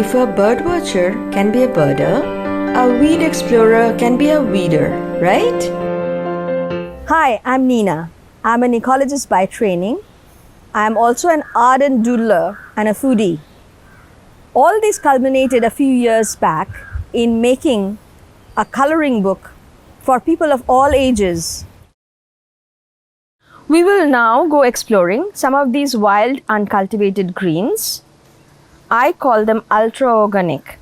If a bird watcher can be a birder, a weed explorer can be a weeder, right? Hi, I'm Nina. I'm an ecologist by training. I'm also an ardent doodler and a foodie. All this culminated a few years back in making a coloring book for people of all ages. We will now go exploring some of these wild, uncultivated greens. I call them ultra-organic.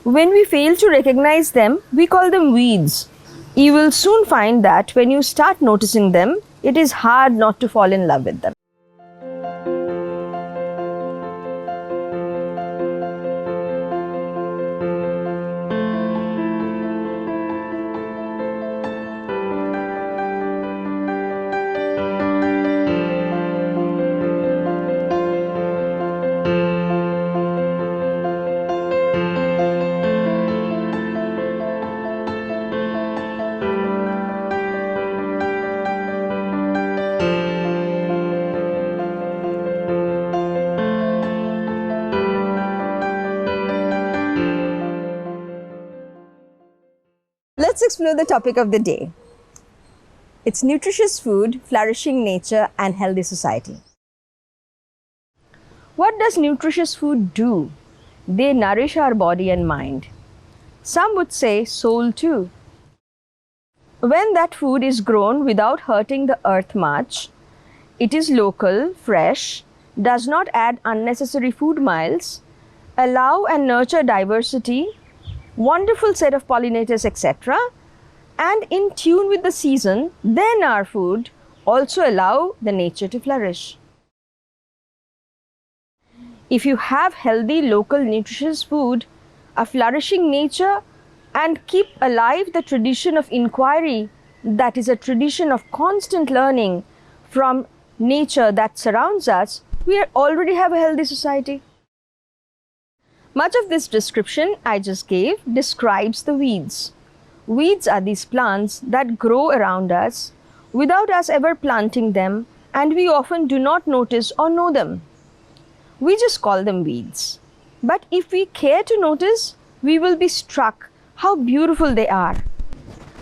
When we fail to recognize them, we call them weeds. You will soon find that when you start noticing them, it is hard not to fall in love with them. Let's explore the topic of the day. It's nutritious food, flourishing nature, and healthy society. What does nutritious food do? They nourish our body and mind. Some would say soul too. When that food is grown without hurting the earth much, it is local, fresh, does not add unnecessary food miles, allow and nurture diversity, wonderful set of pollinators, etc., and in tune with the season, then our food also allow the nature to flourish. If you have healthy, local, nutritious food, a flourishing nature, and keep alive the tradition of inquiry, that is a tradition of constant learning from nature that surrounds us, we already have a healthy society. Much of this description I just gave describes the weeds. Weeds are these plants that grow around us without us ever planting them, and we often do not notice or know them. We just call them weeds. But if we care to notice, we will be struck how beautiful they are.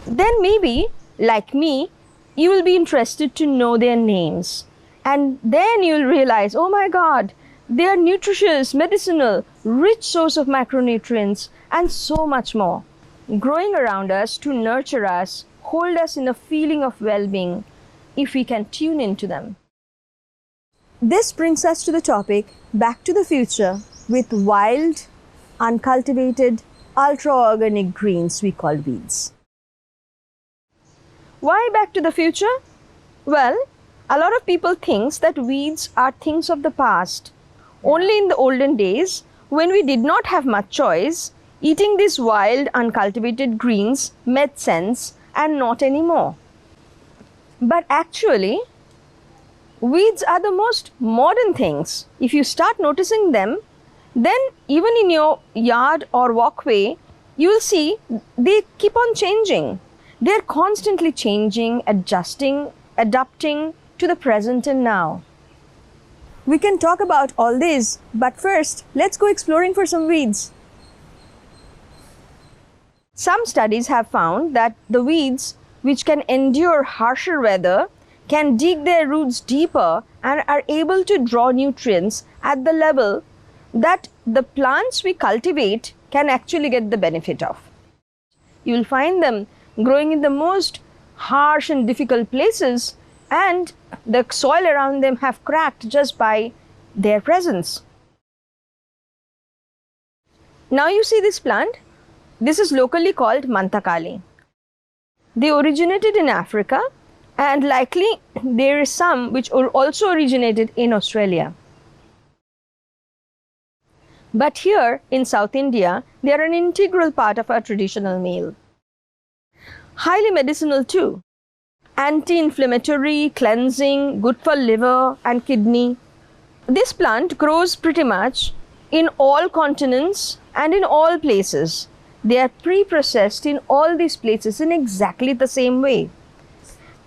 Then maybe, like me, you will be interested to know their names. And then you will realize, oh my God, they are nutritious, medicinal, rich source of macronutrients, and so much more, growing around us to nurture us, hold us in a feeling of well-being, if we can tune into them. This brings us to the topic, Back to the Future, with wild, uncultivated, ultra-organic greens we call weeds. Why Back to the Future? Well, a lot of people think that weeds are things of the past. Only in the olden days, when we did not have much choice, eating these wild, uncultivated greens made sense and not anymore. But actually, weeds are the most modern things. If you start noticing them, then even in your yard or walkway, you will see they keep on changing. They are constantly changing, adjusting, adapting to the present and now. We can talk about all this, but first, let's go exploring for some weeds. Some studies have found that the weeds which can endure harsher weather can dig their roots deeper and are able to draw nutrients at the level that the plants we cultivate can actually get the benefit of. You will find them growing in the most harsh and difficult places, and the soil around them have cracked just by their presence. Now you see this plant. This is locally called Manthakali. They originated in Africa, and likely there is some which also originated in Australia. But here in South India, they are an integral part of our traditional meal. Highly medicinal too. Anti-inflammatory, cleansing, good for liver and kidney. This plant grows pretty much in all continents and in all places. They are pre-processed in all these places in exactly the same way.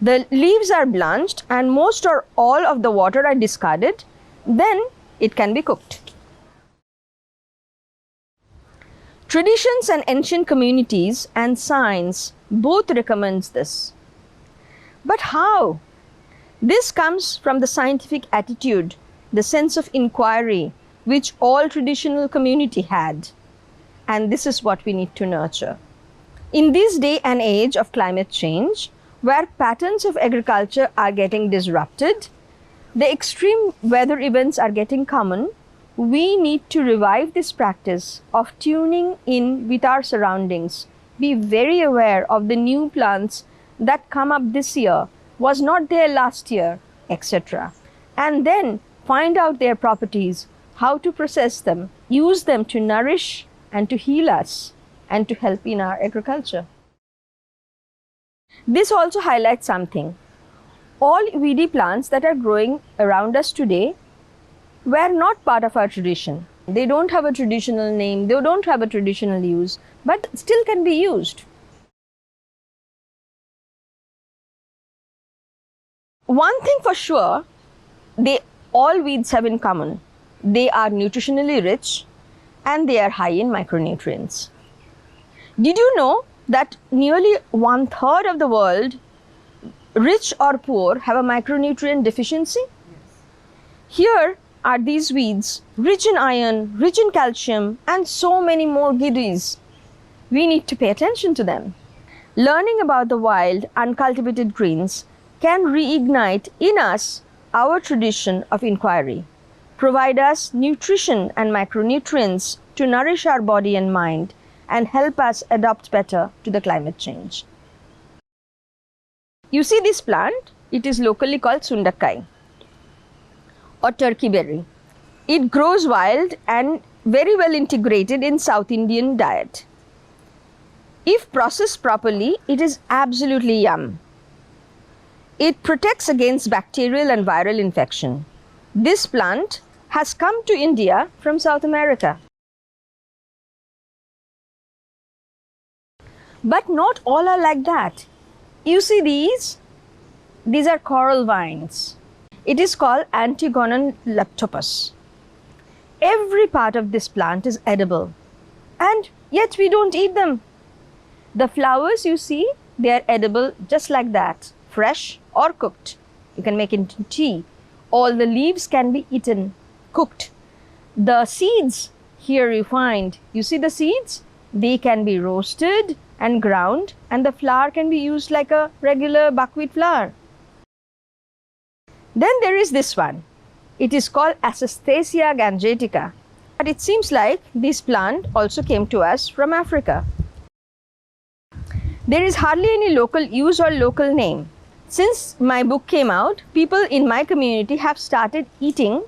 The leaves are blanched and most or all of the water are discarded. Then it can be cooked. Traditions and ancient communities and science both recommends this. But how? This comes from the scientific attitude, the sense of inquiry which all traditional community had. And this is what we need to nurture. In this day and age of climate change, where patterns of agriculture are getting disrupted, the extreme weather events are getting common, we need to revive this practice of tuning in with our surroundings, be very aware of the new plants that come up this year, was not there last year, etc. And then find out their properties, how to process them, use them to nourish and to heal us and to help in our agriculture. This also highlights something. All weedy plants that are growing around us today were not part of our tradition. They don't have a traditional name, they don't have a traditional use, but still can be used. One thing for sure, all weeds have in common. They are nutritionally rich and they are high in micronutrients. Did you know that nearly 1/3 of the world, rich or poor, have a micronutrient deficiency? Here are these weeds, rich in iron, rich in calcium, and so many more goodies. We need to pay attention to them. Learning about the wild, uncultivated greens can reignite in us our tradition of inquiry, provide us nutrition and micronutrients to nourish our body and mind, and help us adapt better to the climate change. You see this plant? It is locally called sundakai or turkey berry. It grows wild and very well integrated in South Indian diet. If processed properly, it is absolutely yum. It protects against bacterial and viral infection. This plant has come to India from South America. But not all are like that. You see these? These are coral vines. It is called Antigonum leptopus. Every part of this plant is edible, and yet we don't eat them. The flowers you see, they are edible just like that, fresh or cooked. You can make it into tea. All the leaves can be eaten, cooked. The seeds, here you see the seeds? They can be roasted and ground, and the flour can be used like a regular buckwheat flour. Then there is this one. It is called Asastasia gangetica. But it seems like this plant also came to us from Africa. There is hardly any local use or local name. Since my book came out, people in my community have started eating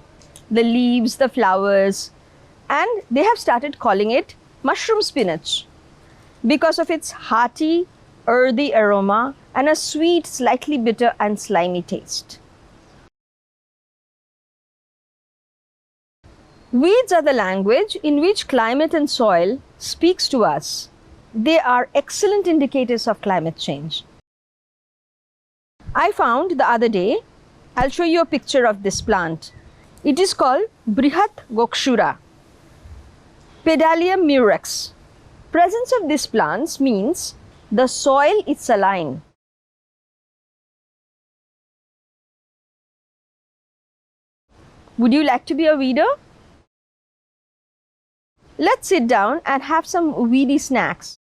the leaves, the flowers, and they have started calling it mushroom spinach because of its hearty, earthy aroma and a sweet, slightly bitter and slimy taste. Weeds are the language in which climate and soil speaks to us. They are excellent indicators of climate change. I found the other day, I'll show you a picture of this plant. It is called Brihat Gokshura, Pedalium murex. Presence of these plants means the soil is saline. Would you like to be a weeder? Let's sit down and have some weedy snacks.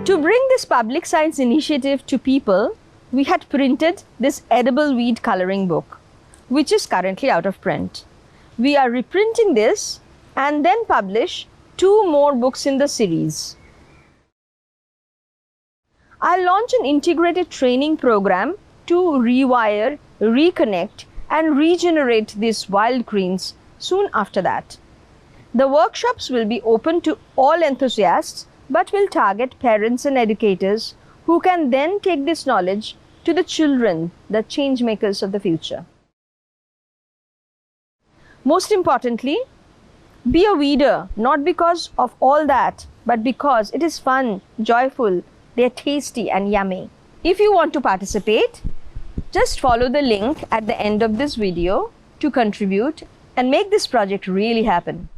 To bring this public science initiative to people, we had printed this edible weed coloring book, which is currently out of print. We are reprinting this and then publish 2 more books in the series. I'll launch an integrated training program to rewire, reconnect, and regenerate these wild greens soon after that. The workshops will be open to all enthusiasts, but will target parents and educators who can then take this knowledge to the children, the change makers of the future. Most importantly, Be a weeder, not because of all that, but because it is fun, joyful, they're tasty and yummy. If you want to participate, just follow the link at the end of this video to contribute and make this project really happen.